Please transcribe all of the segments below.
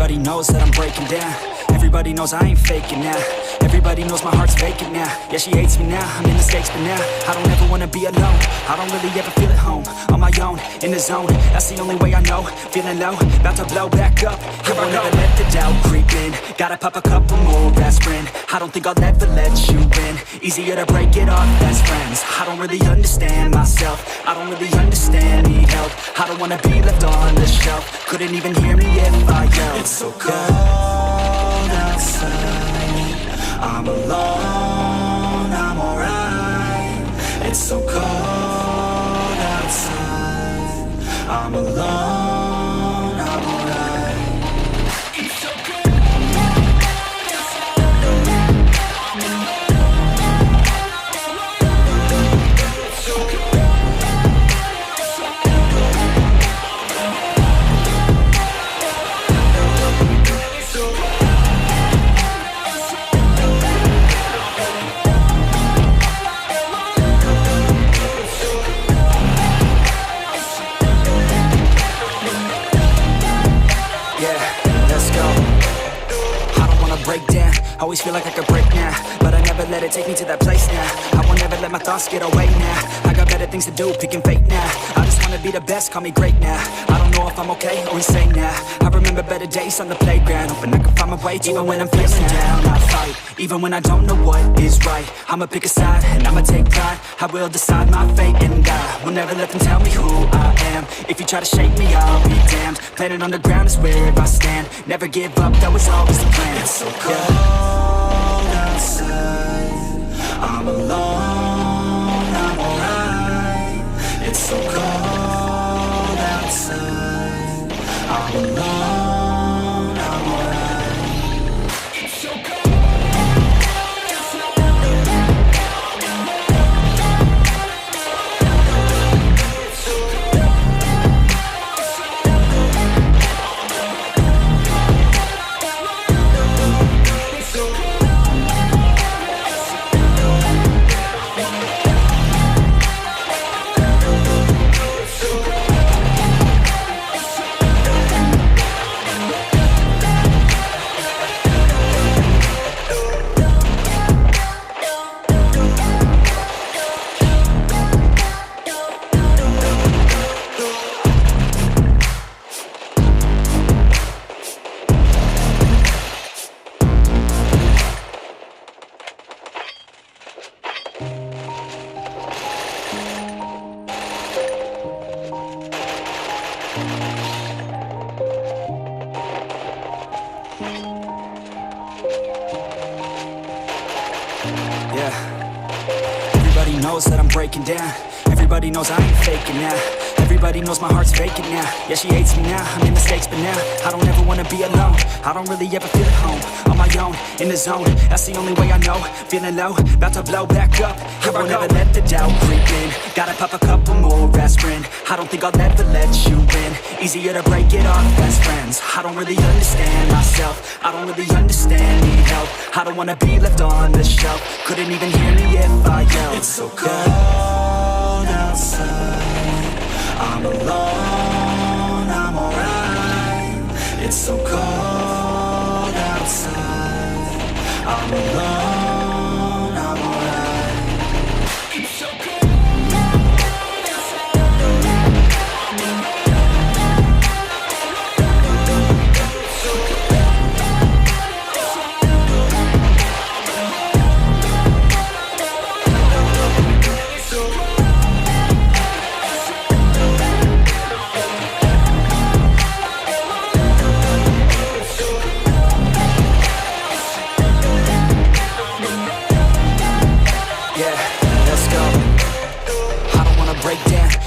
Everybody knows that I'm breaking down. Everybody knows I ain't faking now. Everybody knows my heart's vacant now. Yeah, she hates me now, I'm in the States, but now I don't ever wanna be alone. I don't really ever feel at home. On my own, in the zone, that's the only way I know. Feeling low, about to blow back up. Here I never let the doubt creep in. Gotta pop a couple more aspirin. I don't think I'll ever let you in. Easier to break it off best friends. I don't really understand myself. I don't really understand, need help. I don't wanna be left on the shelf. Couldn't even hear me if I yelled. It's so cold outside, I'm alone, I'm alright. It's so cold outside, I'm alone, I'm alright. It's so cold outside, I'm alone, it's so cold outside. Break down, always feel like I could break now, but I never let it take me to that place now. I won't ever let my thoughts get away now. I got better things to do, picking fate now. I just wanna be the best, call me great now. I don't know if I'm okay or insane now. I remember better days on the playground, hoping I can find my way. Even when I'm feeling down, I fight. Even when I don't know what is right, I'ma pick a side and I'ma take pride. I will decide my fate and I will never let them tell me who I am. If you try to shake me, I'll be damned. Planet on the ground is where I stand. Never give up, that was always the plan. It's so cold outside, I'm alone, I'm alright. It's so cold outside, I'm alone, I'm alright. It's so cold. Everybody knows that I'm breaking down. Everybody knows I ain't faking now. Everybody knows my heart's vacant now. Yeah, she hates me now, I'm in the States, but now I don't ever wanna be alone. I don't really ever feel at home. On my own, in the zone, that's the only way I know. Feeling low, about to blow back up. Here I never let the doubt creep in. Gotta pop a couple more aspirin. I don't think I'll ever let you in. Easier to break it off best friends. I don't really understand myself. I don't really understand, need help. I don't wanna be left on the shelf. Couldn't even hear me if I yelled. It's so cold outside, I'm alone, I'm alright. It's so cold outside, I'm alone, I'm alright. It's so cold outside, I'm alone.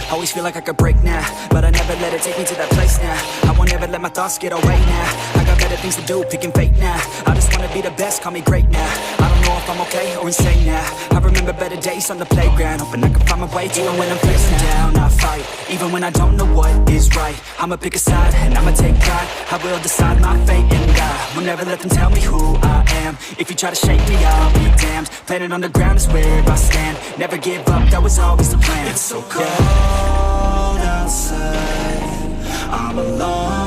Always feel like I could break now, but I never let it take me to that place now. I won't ever let my thoughts get away now. I got better things to do, picking fate now. I just wanna be the best, call me great now. I don't know if I'm okay or insane now. I remember better days on the playground, hoping I can find my way. Even when I'm feeling down, I fight. Even when I don't know what is right, I'ma pick a side and I'ma take pride. I will decide my fate and I will never let them tell me who I am. If you try to shake me, I'll be damned. Planet on the ground is where I stand. Never give up, that was always the plan. It's so cold outside, I'm alone.